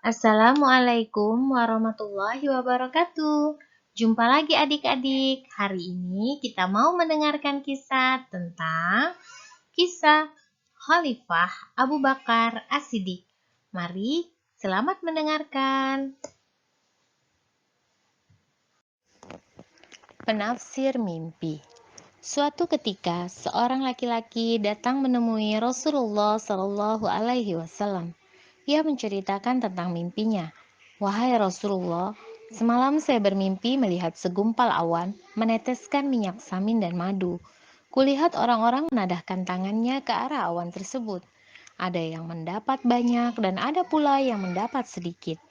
Assalamualaikum warahmatullahi wabarakatuh. Jumpa lagi adik-adik. Hari ini kita mau mendengarkan kisah tentang kisah Khalifah Abu Bakar As-Siddiq. Mari selamat mendengarkan. Penafsir mimpi. Suatu ketika, seorang laki-laki datang menemui Rasulullah Shallallahu Alaihi Wasallam. Ia menceritakan tentang mimpinya. Wahai Rasulullah, semalam saya bermimpi melihat segumpal awan meneteskan minyak samin dan madu. Kulihat orang-orang menadahkan tangannya ke arah awan tersebut. Ada yang mendapat banyak dan ada pula yang mendapat sedikit.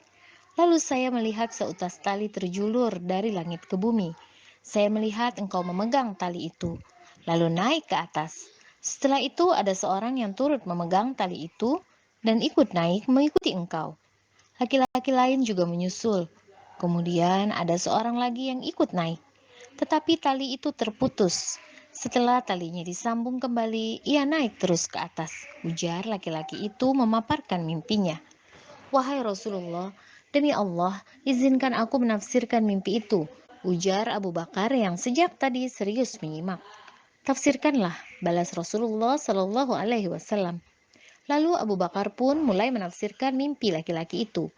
Lalu saya melihat seutas tali terjulur dari langit ke bumi. Saya melihat engkau memegang tali itu, lalu naik ke atas. Setelah itu ada seorang yang turut memegang tali itu dan ikut naik mengikuti engkau. Laki-laki lain juga menyusul. Kemudian ada seorang lagi yang ikut naik. Tetapi tali itu terputus. Setelah talinya disambung kembali, ia naik terus ke atas. Ujar laki-laki itu memaparkan mimpinya. Wahai Rasulullah, demi Allah, izinkan aku menafsirkan mimpi itu. Ujar Abu Bakar yang sejak tadi serius menyimak. Tafsirkanlah, balas Rasulullah Shallallahu Alaihi Wasallam. Lalu Abu Bakar pun mulai menafsirkan mimpi laki-laki itu.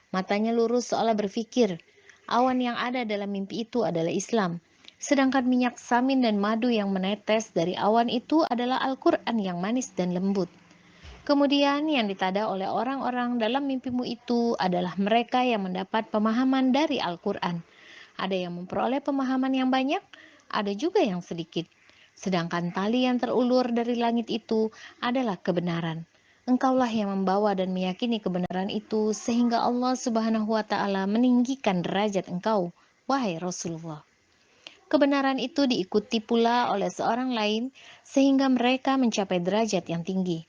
Matanya lurus seolah berpikir, awan yang ada dalam mimpi itu adalah Islam. Sedangkan minyak samin dan madu yang menetes dari awan itu adalah Al-Quran yang manis dan lembut. Kemudian yang ditada oleh orang-orang dalam mimpimu itu adalah mereka yang mendapat pemahaman dari Al-Quran. Ada yang memperoleh pemahaman yang banyak, ada juga yang sedikit. Sedangkan tali yang terulur dari langit itu adalah kebenaran. Engkaulah yang membawa dan meyakini kebenaran itu sehingga Allah Subhanahu wa taala meninggikan derajat engkau, wahai Rasulullah. Kebenaran itu diikuti pula oleh seorang lain sehingga mereka mencapai derajat yang tinggi.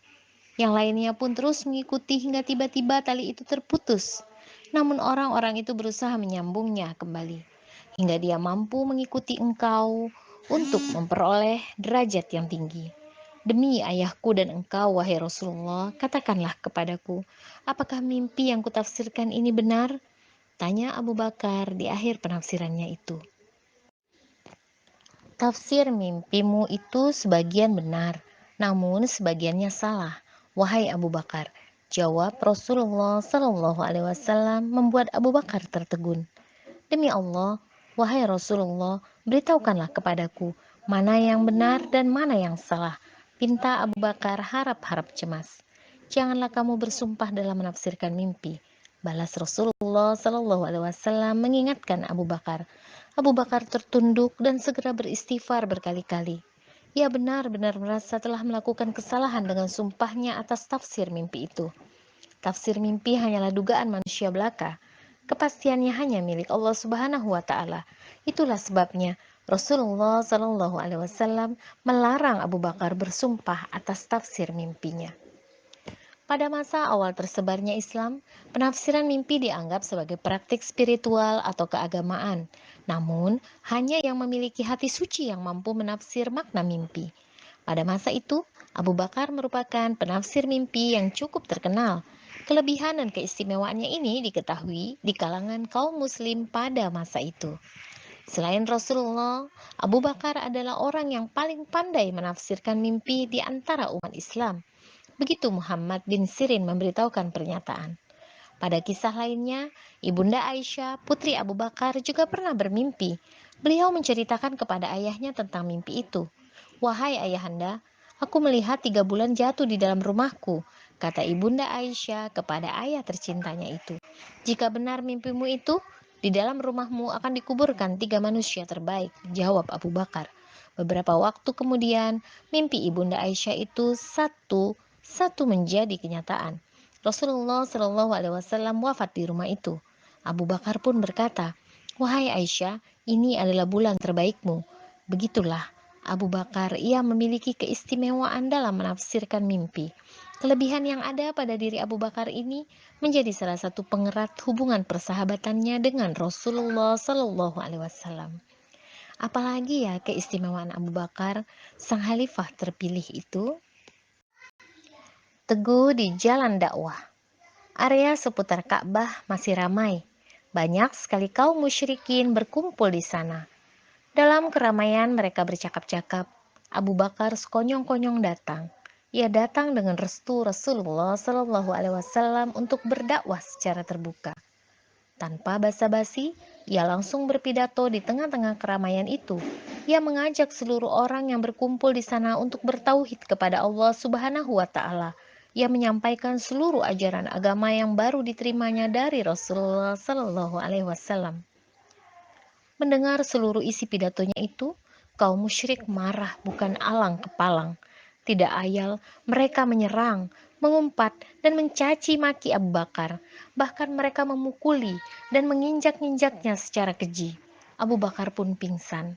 Yang lainnya pun terus mengikuti hingga tiba-tiba tali itu terputus. Namun orang-orang itu berusaha menyambungnya kembali, hingga dia mampu mengikuti engkau untuk memperoleh derajat yang tinggi. Demi ayahku dan engkau, wahai Rasulullah, katakanlah kepadaku, apakah mimpi yang kutafsirkan ini benar? Tanya Abu Bakar di akhir penafsirannya itu. Tafsir mimpimu itu sebagian benar, namun sebagiannya salah, wahai Abu Bakar. Jawab Rasulullah Shallallahu Alaihi Wasallam membuat Abu Bakar tertegun. Demi Allah, wahai Rasulullah, beritahukanlah kepadaku mana yang benar dan mana yang salah. Pinta Abu Bakar harap-harap cemas. Janganlah kamu bersumpah dalam menafsirkan mimpi. Balas Rasulullah Shallallahu Alaihi Wasallam mengingatkan Abu Bakar. Abu Bakar tertunduk dan segera beristighfar berkali-kali. Ia benar-benar merasa telah melakukan kesalahan dengan sumpahnya atas tafsir mimpi itu. Tafsir mimpi hanyalah dugaan manusia belaka. Kepastiannya hanya milik Allah Subhanahu wa taala. Itulah sebabnya Rasulullah Shallallahu alaihi wasallam melarang Abu Bakar bersumpah atas tafsir mimpinya. Pada masa awal tersebarnya Islam, penafsiran mimpi dianggap sebagai praktik spiritual atau keagamaan. Namun, hanya yang memiliki hati suci yang mampu menafsir makna mimpi. Pada masa itu, Abu Bakar merupakan penafsir mimpi yang cukup terkenal. Kelebihan dan keistimewaannya ini diketahui di kalangan kaum muslim pada masa itu. Selain Rasulullah, Abu Bakar adalah orang yang paling pandai menafsirkan mimpi di antara umat Islam. Begitu Muhammad bin Sirin memberitahukan pernyataan. Pada kisah lainnya, Ibunda Aisyah, putri Abu Bakar juga pernah bermimpi. Beliau menceritakan kepada ayahnya tentang mimpi itu. Wahai ayahanda, aku melihat 3 bulan jatuh di dalam rumahku, kata Ibunda Aisyah kepada ayah tercintanya itu. Jika benar mimpimu itu, di dalam rumahmu akan dikuburkan 3 manusia terbaik, jawab Abu Bakar. Beberapa waktu kemudian, mimpi Ibunda Aisyah itu satu menjadi kenyataan. Rasulullah Shallallahu Alaihi Wasallam wafat di rumah itu. Abu Bakar pun berkata, wahai Aisyah, ini adalah bulan terbaikmu. Begitulah Abu Bakar, ia memiliki keistimewaan dalam menafsirkan mimpi. Kelebihan yang ada pada diri Abu Bakar ini menjadi salah satu pengerat hubungan persahabatannya dengan Rasulullah Shallallahu Alaihi Wasallam. Apalagi ya keistimewaan Abu Bakar, sang khalifah terpilih itu. Teguh di jalan dakwah. Area seputar Ka'bah masih ramai. Banyak sekali kaum musyrikin berkumpul di sana. Dalam keramaian mereka bercakap-cakap. Abu Bakar sekonyong-konyong datang. Ia datang dengan restu Rasulullah Shallallahu Alaihi Wasallam untuk berdakwah secara terbuka. Tanpa basa-basi, ia langsung berpidato di tengah-tengah keramaian itu. Ia mengajak seluruh orang yang berkumpul di sana untuk bertauhid kepada Allah Subhanahu wa taala. Ia menyampaikan seluruh ajaran agama yang baru diterimanya dari Rasulullah Shallallahu alaihi wasallam. Mendengar seluruh isi pidatonya itu, kaum musyrik marah bukan alang kepalang. Tidak ayal, mereka menyerang, mengumpat, dan mencaci maki Abu Bakar. Bahkan mereka memukuli dan menginjak-injaknya secara keji. Abu Bakar pun pingsan.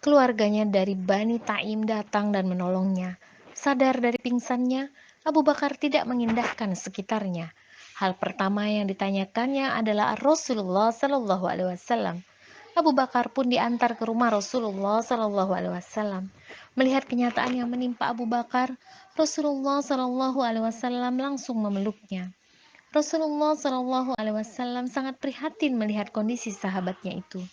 Keluarganya dari Bani Taim datang dan menolongnya. Sadar dari pingsannya, Abu Bakar tidak mengindahkan sekitarnya. Hal pertama yang ditanyakannya adalah Rasulullah Shallallahu Alaihi Wasallam. Abu Bakar pun diantar ke rumah Rasulullah Shallallahu Alaihi Wasallam. Melihat kenyataan yang menimpa Abu Bakar, Rasulullah Shallallahu Alaihi Wasallam langsung memeluknya. Rasulullah Shallallahu Alaihi Wasallam sangat prihatin melihat kondisi sahabatnya itu.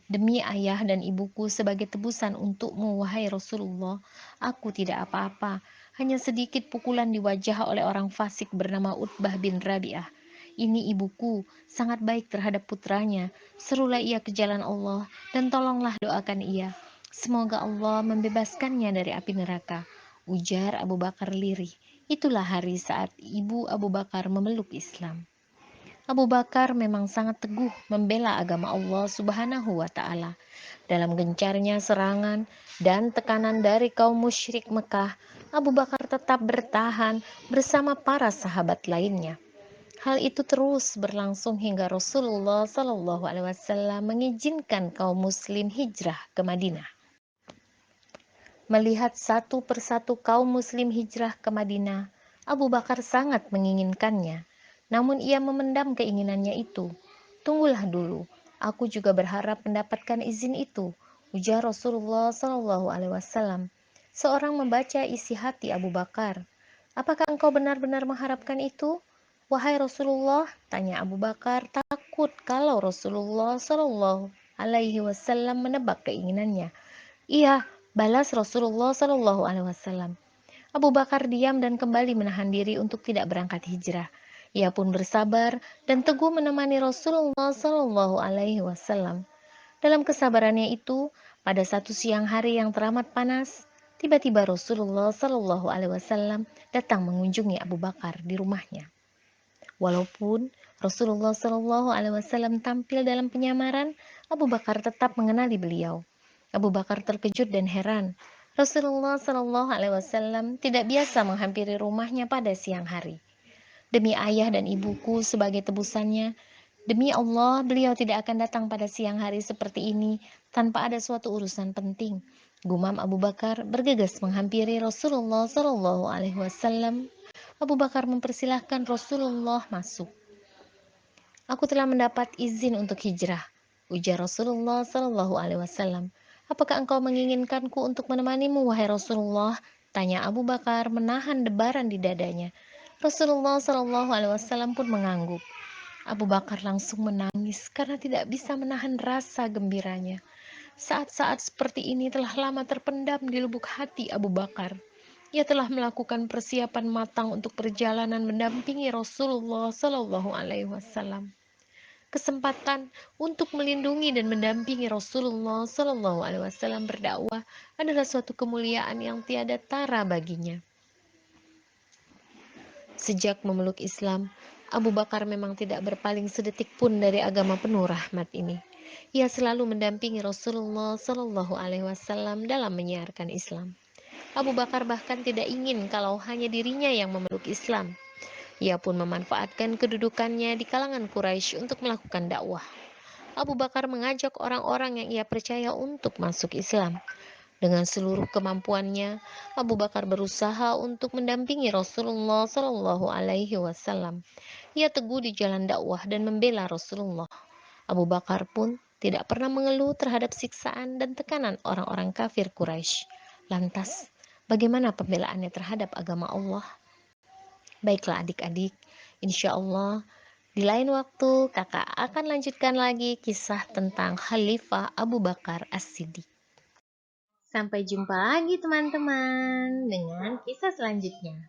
Demi ayah dan ibuku sebagai tebusan untukmu, wahai Rasulullah, aku tidak apa-apa, hanya sedikit pukulan di wajah oleh orang fasik bernama Utbah bin Rabi'ah. Ini ibuku, sangat baik terhadap putranya. Serulah ia ke jalan Allah dan tolonglah doakan ia. Semoga Allah membebaskannya dari api neraka. Ujar Abu Bakar lirih. Itulah hari saat ibu Abu Bakar memeluk Islam. Abu Bakar memang sangat teguh membela agama Allah Subhanahu wa taala. Dalam gencarnya serangan dan tekanan dari kaum musyrik Mekah, Abu Bakar tetap bertahan bersama para sahabat lainnya. Hal itu terus berlangsung hingga Rasulullah Shallallahu Alaihi Wasallam mengizinkan kaum Muslim hijrah ke Madinah. Melihat satu persatu kaum Muslim hijrah ke Madinah, Abu Bakar sangat menginginkannya. Namun ia memendam keinginannya itu. Tunggulah dulu, aku juga berharap mendapatkan izin itu, ujar Rasulullah Shallallahu Alaihi Wasallam. Seorang membaca isi hati Abu Bakar. Apakah engkau benar-benar mengharapkan itu? Wahai Rasulullah, tanya Abu Bakar, takut kalau Rasulullah Shallallahu Alaihi Wasallam menebak keinginannya. Iya, balas Rasulullah Shallallahu Alaihi Wasallam. Abu Bakar diam dan kembali menahan diri untuk tidak berangkat hijrah. Ia pun bersabar dan teguh menemani Rasulullah Shallallahu Alaihi Wasallam. Dalam kesabarannya itu, pada satu siang hari yang teramat panas, tiba-tiba Rasulullah Shallallahu Alaihi Wasallam datang mengunjungi Abu Bakar di rumahnya. Walaupun Rasulullah Shallallahu Alaihi Wasallam tampil dalam penyamaran, Abu Bakar tetap mengenali beliau. Abu Bakar terkejut dan heran. Rasulullah Shallallahu Alaihi Wasallam tidak biasa menghampiri rumahnya pada siang hari. Demi ayah dan ibuku sebagai tebusannya, demi Allah beliau tidak akan datang pada siang hari seperti ini tanpa ada suatu urusan penting. Gumam Abu Bakar bergegas menghampiri Rasulullah Shallallahu Alaihi Wasallam. Abu Bakar mempersilahkan Rasulullah masuk. Aku telah mendapat izin untuk hijrah, ujar Rasulullah Shallallahu Alaihi Wasallam. Apakah engkau menginginkanku untuk menemanimu, wahai Rasulullah? Tanya Abu Bakar menahan debaran di dadanya. Rasulullah Shallallahu Alaihi Wasallam pun mengangguk. Abu Bakar langsung menangis karena tidak bisa menahan rasa gembiranya. Saat-saat seperti ini telah lama terpendam di lubuk hati Abu Bakar. Ia telah melakukan persiapan matang untuk perjalanan mendampingi Rasulullah Shallallahu Alaihi Wasallam. Kesempatan untuk melindungi dan mendampingi Rasulullah Shallallahu Alaihi Wasallam berdakwah adalah suatu kemuliaan yang tiada tara baginya. Sejak memeluk Islam, Abu Bakar memang tidak berpaling sedetik pun dari agama penuh rahmat ini. Ia selalu mendampingi Rasulullah Shallallahu Alaihi Wasallam dalam menyiarkan Islam. Abu Bakar bahkan tidak ingin kalau hanya dirinya yang memeluk Islam. Ia pun memanfaatkan kedudukannya di kalangan Quraisy untuk melakukan dakwah. Abu Bakar mengajak orang-orang yang ia percaya untuk masuk Islam. Dengan seluruh kemampuannya, Abu Bakar berusaha untuk mendampingi Rasulullah Shallallahu Alaihi Wasallam. Ia teguh di jalan dakwah dan membela Rasulullah. Abu Bakar pun tidak pernah mengeluh terhadap siksaan dan tekanan orang-orang kafir Quraisy. Lantas, bagaimana pembelaannya terhadap agama Allah? Baiklah adik-adik, Insya Allah, di lain waktu kakak akan lanjutkan lagi kisah tentang Khalifah Abu Bakar As-Siddiq. Sampai jumpa lagi teman-teman dengan kisah selanjutnya.